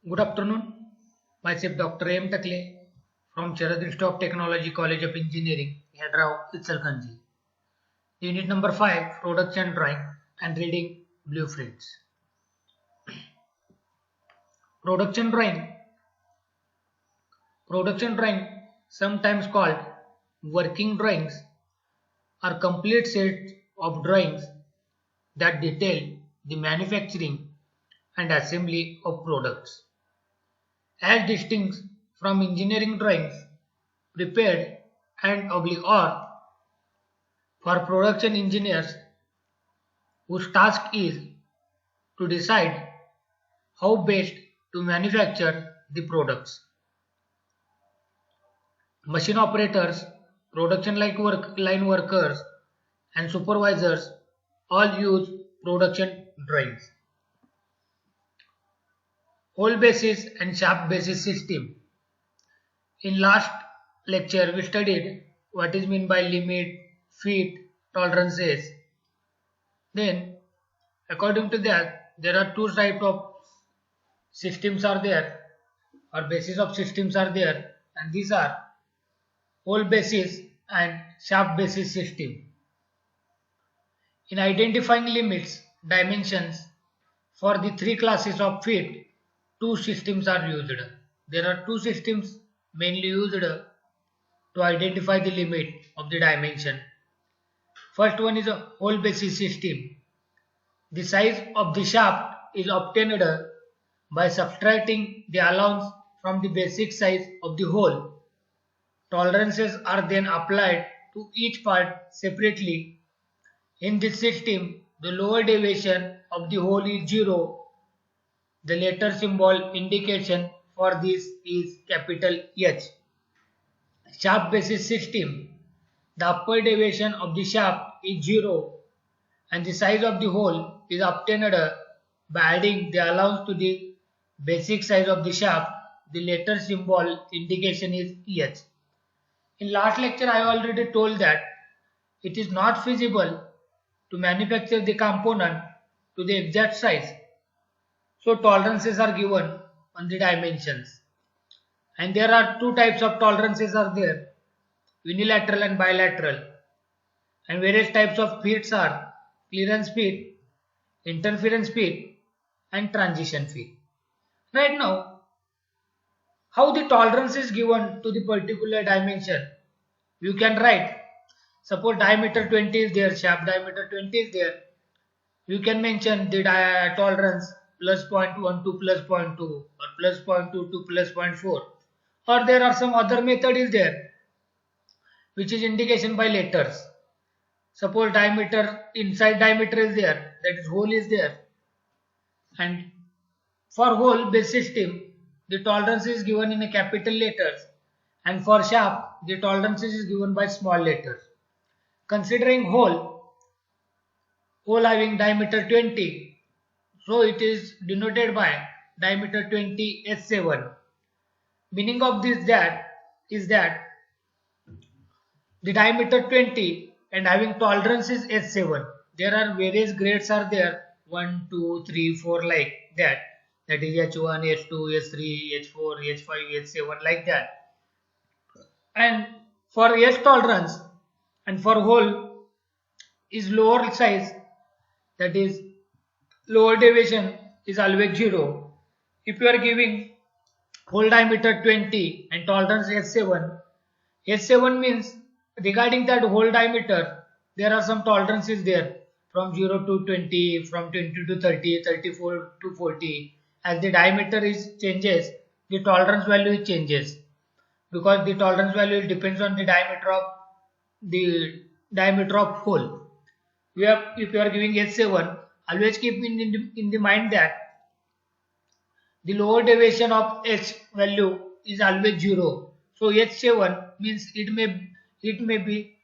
Good afternoon. Myself Dr. M. Takle from Charadrishti of Technology College of Engineering, Hyderabad, Ichalkanji. Unit number 5, Production Drawing and Reading Blueprints. Production Drawing. Production drawing, sometimes called working drawings, are complete sets of drawings that detail the manufacturing and assembly of products. As distinct from engineering drawings prepared and oblique or for production engineers whose task is to decide how best to manufacture the products. Machine operators, line workers, and supervisors all use production drawings. Hole basis and shaft basis system. In last lecture, we studied what is meant by limit, feet, tolerances. Then, according to that, there are two types of systems are there, or basis of systems are there, and these are hole basis and shaft basis system. In identifying limits, dimensions for the three classes of feet, two systems are used. There are two systems mainly used to identify the limit of the dimension. First one is a hole basis system. The size of the shaft is obtained by subtracting the allowance from the basic size of the hole. Tolerances are then applied to each part separately. In this system, the lower deviation of the hole is 0. The letter symbol indication for this is capital H. Shaft basis system. The upper deviation of the shaft is 0 and the size of the hole is obtained by adding the allowance to the basic size of the shaft. The letter symbol indication is H. In last lecture I already told that it is not feasible to manufacture the component to the exact size. So tolerances are given on the dimensions. And there are two types of tolerances are there, unilateral and bilateral. And various types of feet are clearance feet, interference feet, and transition feet. Right now, how the tolerance is given to the particular dimension, you can write. Suppose diameter 20 is there, shaft diameter 20 is there. You can mention the tolerance plus 0.1 to plus 0.2 or plus 0.2 to plus 0.4. Or there are some other method is there which is indication by letters. Suppose diameter, inside diameter is there, that is hole is there. And for hole base system, the tolerance is given in a capital letters, and for shaft, the tolerance is given by small letters. Considering hole having diameter 20, so it is denoted by diameter 20 S7. Meaning of this is that the diameter 20 and having tolerance is S7. There are various grades are there, 1, 2, 3, 4 like that. That is H1, H2, H3, H4, H5, H7 like that. And for S tolerance and for hole is lower size, that is lower deviation is always 0. If you are giving hole diameter 20 and tolerance S7, S7 means regarding that hole diameter, there are some tolerances there from 0 to 20, from 20 to 30, 34 to 40. As the diameter is changes, the tolerance value changes, because the tolerance value depends on the diameter of hole. If you are giving S7, always keep in the mind that the lower deviation of H value is always 0. So H7 means it may be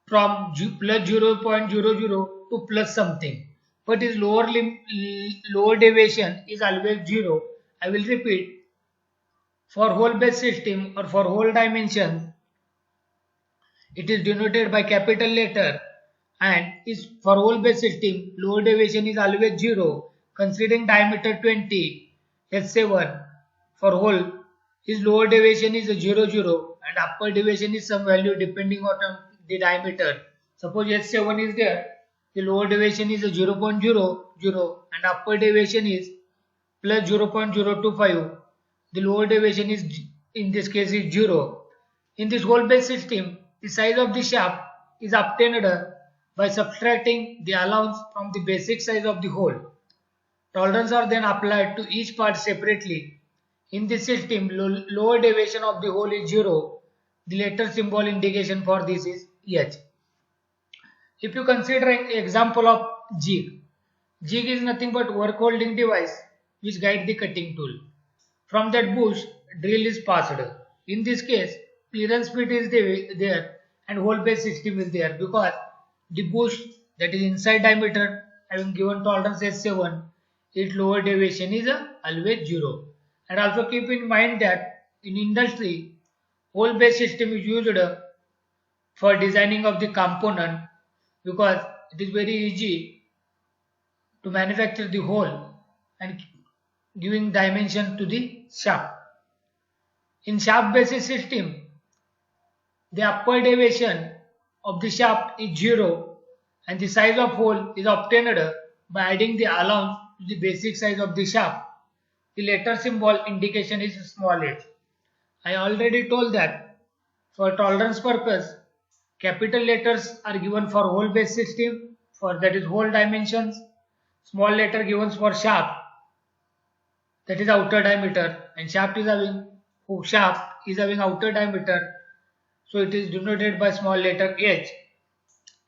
from plus 0.00 to plus something, but its lower deviation is always 0. I will repeat. For hole base system or for hole dimension, it is denoted by capital letter, and is for hole base system lower deviation is always 0. Considering diameter 20, S7 for hole, his lower deviation is 0, 0 and upper deviation is some value depending on the diameter. Suppose S7 is there, the lower deviation is 0.00 and upper deviation is plus 0.025. The lower deviation is, in this case, is 0. In this hole based system, the size of the shaft is obtained by subtracting the allowance from the basic size of the hole. Tolerance are then applied to each part separately. In this system, lower deviation of the hole is 0. The letter symbol indication for this is H. If you consider an example of jig, jig is nothing but work holding device which guide the cutting tool. From that bush, drill is passed. In this case, clearance feet is there and hole base system is there because the bush that is inside diameter having given tolerance S7, its lower deviation is always 0. And also keep in mind that in industry, hole base system is used for designing of the component because it is very easy to manufacture the hole and giving dimension to the shaft. In shaft basis system, the upper deviation of the shaft is 0 and the size of hole is obtained by adding the allowance to the basic size of the shaft. The letter symbol indication is small h. I already told that for tolerance purpose, capital letters are given for hole base system, for that is hole dimensions, small letter given for shaft, that is outer diameter, and shaft is having outer diameter, so it is denoted by small letter h.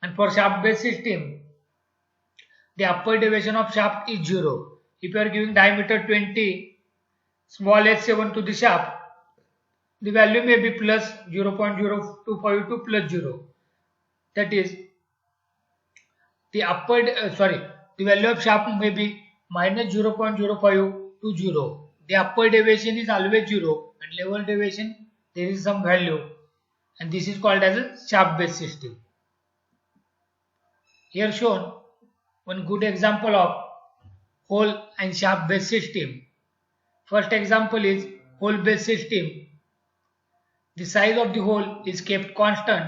And for shaft base system, the upper deviation of shaft is 0. If you are giving diameter 20, small h7 to the shaft, the value may be plus 0.025 to plus 0. That is, the value of shaft may be minus 0.05 to 0. The upper deviation is always 0 and lower deviation there is some value, and this is called as a shaft base system. Here shown one good example of hole and shaft base system. First example is hole base system. The size of the hole is kept constant.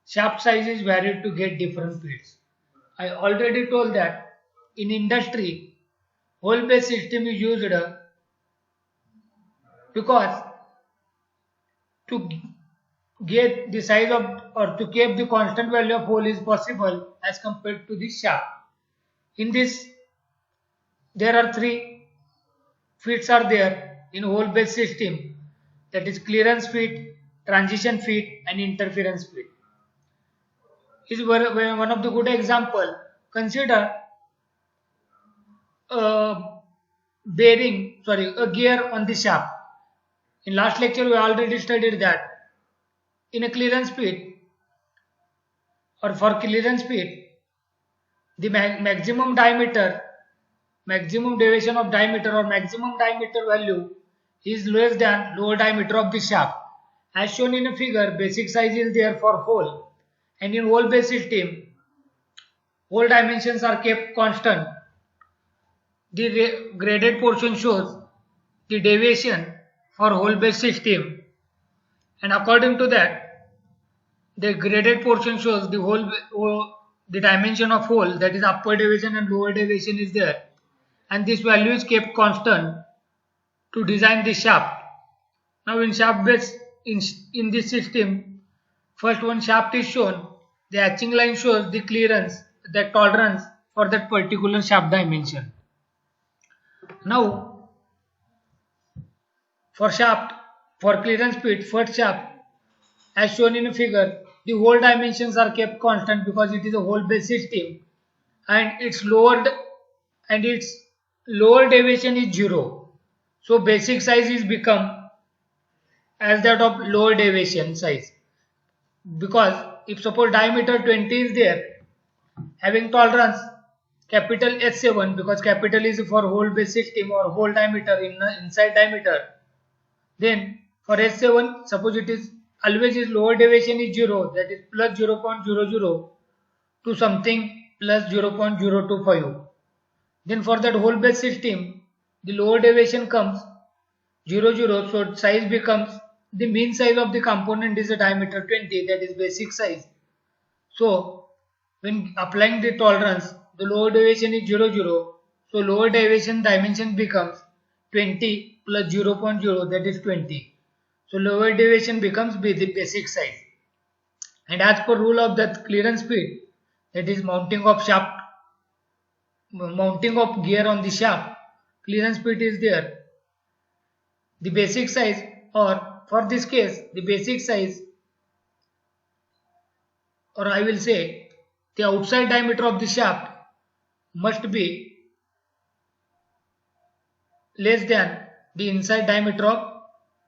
Shaft size is varied to get different fits. I already told that in industry, hole base system is used because to get the size of or to keep the constant value of hole is possible as compared to the shaft. In this, there are three fits are there in hole base system, that is clearance fit, transition fit and interference fit. Is one of the good example. Consider a gear on the shaft. In last lecture we already studied that in a clearance fit or for clearance fit, the maximum deviation of diameter or maximum diameter value is less than lower diameter of the shaft. As shown in a figure, basic size is there for hole, and in hole base system, hole dimensions are kept constant. The graded portion shows the deviation for hole base system, and according to that, the graded portion shows the dimension of hole, that is upper deviation and lower deviation is there, and this value is kept constant to design the shaft. Now in shaft base in this system, first one shaft is shown. The hatching line shows the clearance, the tolerance for that particular shaft dimension. Now for clearance fit, first shaft, as shown in a figure, the hole dimensions are kept constant because it is a hole base system, and its lower deviation is 0. So basic size is become as that of lower deviation size, because if suppose diameter 20 is there, having tolerance capital S7, because capital is for hole base system or hole diameter inside diameter, then for S7 suppose it is always is lower deviation is 0, that is plus 0.00 to something plus 0.025. Then for that hole base system, the lower deviation comes 0 0, so size becomes, the mean size of the component is a diameter 20, that is basic size. So when applying the tolerance, the lower deviation is 0 0, so lower deviation dimension becomes 20 plus 0.0, that is 20. So lower deviation becomes the basic size. And as per rule of that clearance speed, that is mounting of gear on the shaft, clearance speed is there. The basic size, or for this case, the basic size, or I will say the outside diameter of the shaft must be less than the inside diameter of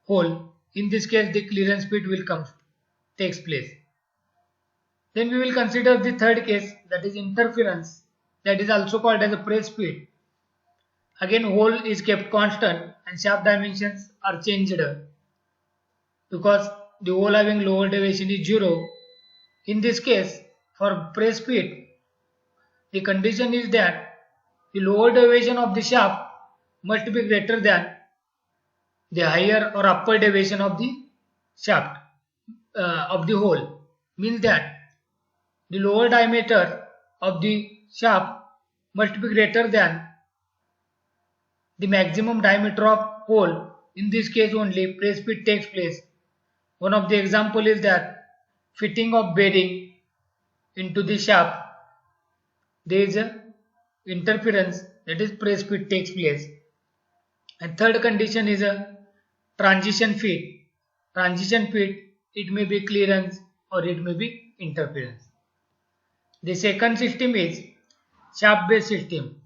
hole. In this case, the clearance speed will takes place. Then we will consider the third case, that is interference, that is also called as a press speed. Again, hole is kept constant and shaft dimensions are changed because the hole having lower deviation is 0. In this case, for press speed, the condition is that the lower deviation of the shaft must be greater than the higher or upper deviation of the shaft of the hole. Means that the lower diameter of the shaft must be greater than the maximum diameter of hole. In this case only press speed takes place. One of the example is that fitting of bearing into the shaft, there is a interference, that is press speed takes place. And third condition is a transition fit. Transition fit, it may be clearance or it may be interference. The second system is shaft based system.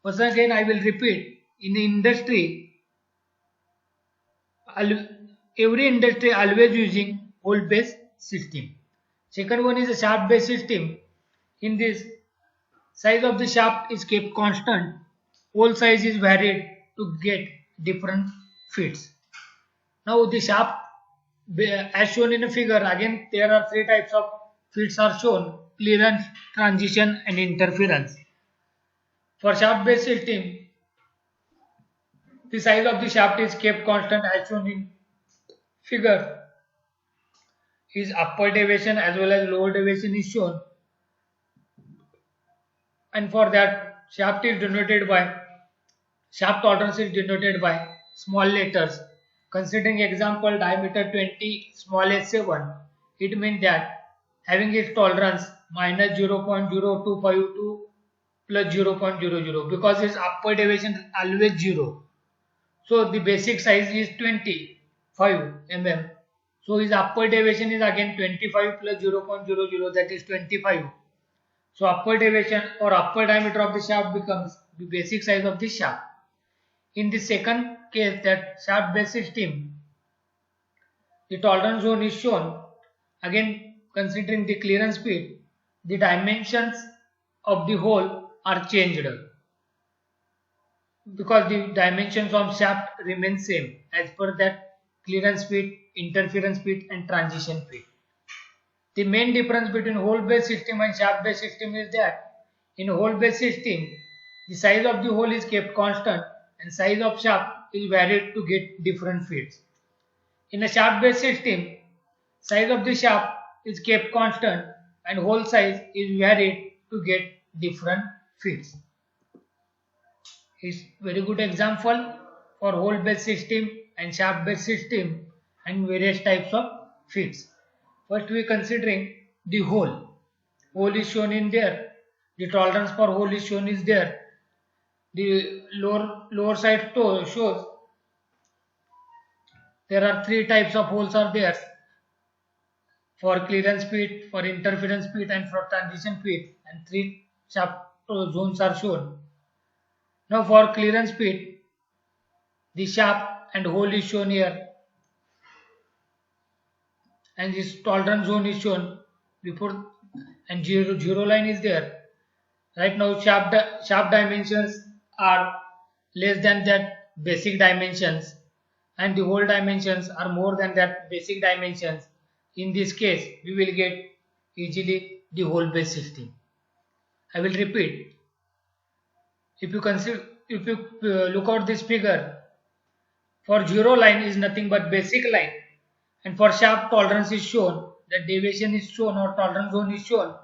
Once again I will repeat, in the industry, every industry always using hole based system. Second one is a shaft based system. In this, size of the shaft is kept constant, hole size is varied to get different fits. Now the shaft, as shown in a figure, again there are three types of fits are shown: clearance, transition and interference. For shaft based system, the size of the shaft is kept constant as shown in figure. Is upper deviation as well as lower deviation is shown, and for that shaft tolerance is denoted by small letters. Considering example diameter 20 small s7, it means that having its tolerance minus 0.0252 plus 0.00, because its upper deviation is always 0. So the basic size is 25 mm. So his upper deviation is again 25 plus 0.00, that is 25. So upper deviation or upper diameter of the shaft becomes the basic size of the shaft. In the second case, that shaft based system, the tolerance zone is shown. Again, considering the clearance speed, the dimensions of the hole are changed because the dimensions of shaft remain same as per that clearance speed, interference speed and transition speed. The main difference between hole based system and shaft based system is that in hole based system, the size of the hole is kept constant and size of shaft is varied to get different fits. In a shaft based system, size of the shaft is kept constant and hole size is varied to get different fits. Is very good example for hole based system and shaft based system and various types of fits. First we are considering the hole. Hole is shown in there. The tolerance for hole is shown is there. The lower side shows there are three types of holes are there: for clearance speed, for interference speed and for transition speed, and three shaft zones are shown. Now for clearance speed, the shaft and hole is shown here and this tolerance zone is shown before, and zero line is there. Right now shaft dimensions are less than that basic dimensions and the hole dimensions are more than that basic dimensions. In this case we will get easily the hole based system. I will repeat. If you look at this figure, for zero line is nothing but basic line, and for sharp tolerance is shown, the deviation is shown or tolerance zone is shown.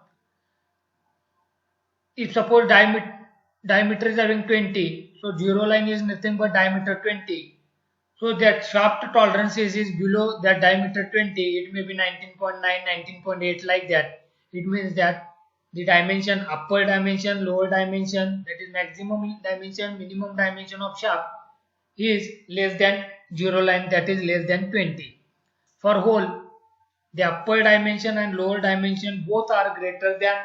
If suppose diameter is having 20, so zero line is nothing but diameter 20. So that shaft tolerance is below that diameter 20. It may be 19.9, 19.8 like that. It means that the dimension, upper dimension, lower dimension, that is maximum dimension, minimum dimension of shaft is less than zero line, that is less than 20. For hole, the upper dimension and lower dimension both are greater than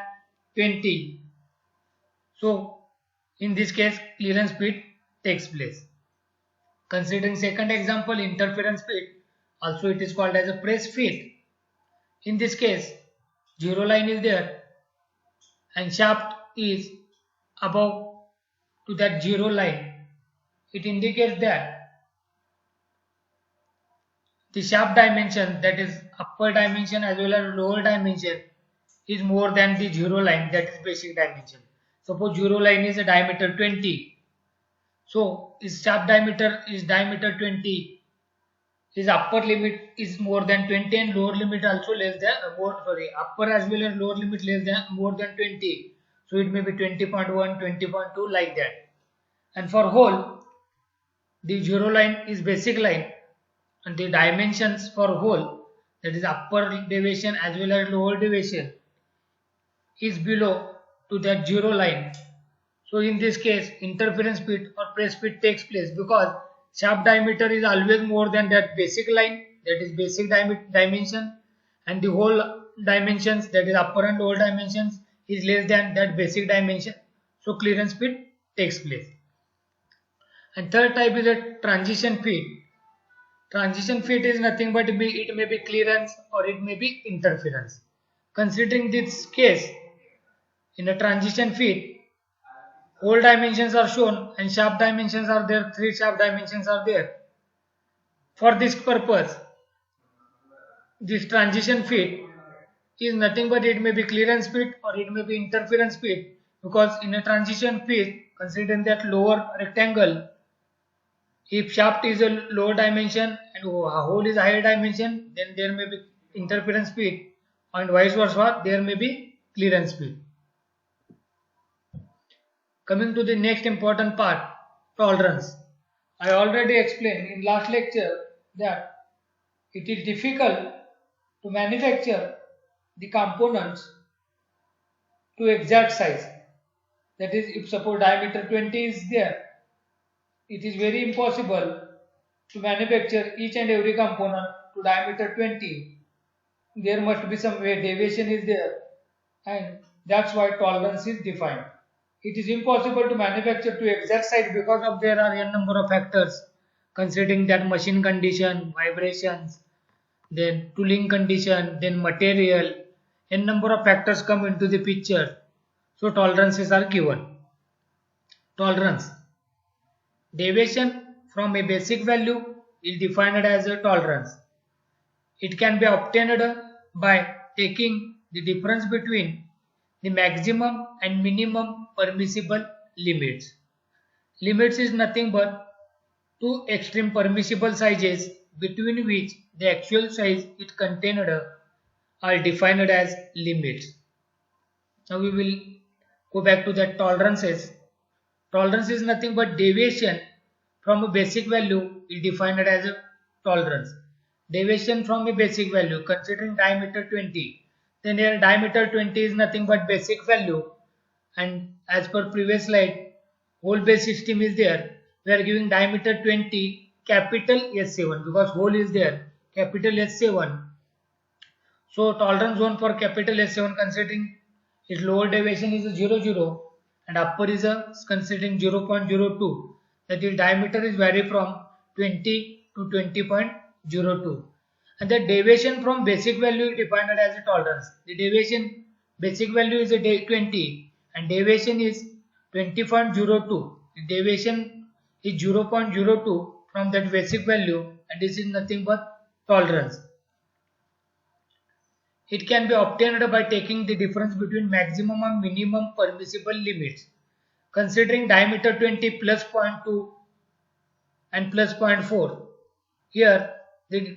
20. So in this case, clearance fit takes place. Considering second example, interference fit, also it is called as a press fit. In this case, zero line is there and shaft is above to that zero line. It indicates that the shaft dimension, that is upper dimension as well as lower dimension, is more than the zero line, that is basic dimension. Suppose zero line is a diameter 20. So its shaft diameter is diameter 20. His upper limit is more than 20 and lower limit also less than upper as well as lower limit less than more than 20. So it may be 20.1, 20.2 like that. And for hole, the zero line is basic line and the dimensions for hole, that is upper deviation as well as lower deviation, is below to that zero line. So in this case, interference fit or press fit takes place because shaft diameter is always more than that basic line, that is basic dimension, and the hole dimensions, that is upper and lower dimensions, is less than that basic dimension. So clearance fit takes place. And third type is a transition fit. Transition fit is nothing but it may be clearance or it may be interference. Considering this case, in a transition fit, hole dimensions are shown and shaft dimensions are there, 3 shaft dimensions are there. For this purpose, this transition fit is nothing but it may be clearance fit or it may be interference fit, because in a transition fit, considering that lower rectangle, if shaft is a lower dimension and a hole is a higher dimension, then there may be interference fit, and vice versa, there may be clearance fit. Coming to the next important part, tolerance. I already explained in last lecture that it is difficult to manufacture the components to exact size. That is, if suppose diameter 20 is there, it is very impossible to manufacture each and every component to diameter 20. There must be some way deviation is there, and that's why tolerance is defined. It is impossible to manufacture to exact size because of there are n number of factors, considering that machine condition, vibrations, then tooling condition, then material, n number of factors come into the picture. So tolerances are given. Tolerance. Deviation from a basic value is defined as a tolerance. It can be obtained by taking the difference between the maximum and minimum permissible limits. Limits is nothing but two extreme permissible sizes between which the actual size is contained are defined as limits. Now we will go back to that tolerances. Tolerance is nothing but deviation from a basic value is defined as a tolerance. Deviation from a basic value, considering diameter 20, then here diameter 20 is nothing but basic value, and as per previous slide, hole base system is there. We are giving diameter 20 capital S7 because hole is there, capital S7. So tolerance zone for capital S7, considering its lower deviation is a 0,0 and upper is a considering 0.02, that is diameter is vary from 20 to 20.02, and the deviation from basic value is defined as a tolerance. The deviation basic value is a 20 and deviation is 20.02. The deviation is 0.02 from that basic value, and this is nothing but tolerance. It can be obtained by taking the difference between maximum and minimum permissible limits. considering diameter 20 plus 0.2 and plus 0.4. Here the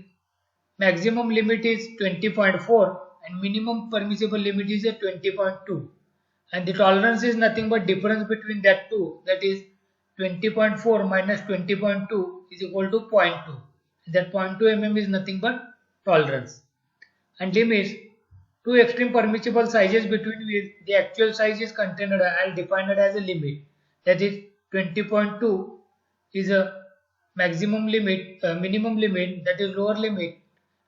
maximum limit is 20.4 and minimum permissible limit is at 20.2, and the tolerance is nothing but difference between that two, that is 20.4 minus 20.2 is equal to 0.2. That 0.2 mm is nothing but tolerance. And limits: two extreme permissible sizes between which the actual size is contained are defined as a limit, that is 20.2 is a maximum limit, minimum limit, that is lower limit,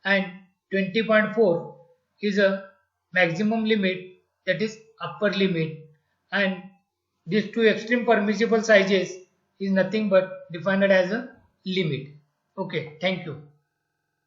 and 20.4 is a maximum limit, that is upper limit, and these two extreme permissible sizes is nothing but defined as a limit. Okay, thank you.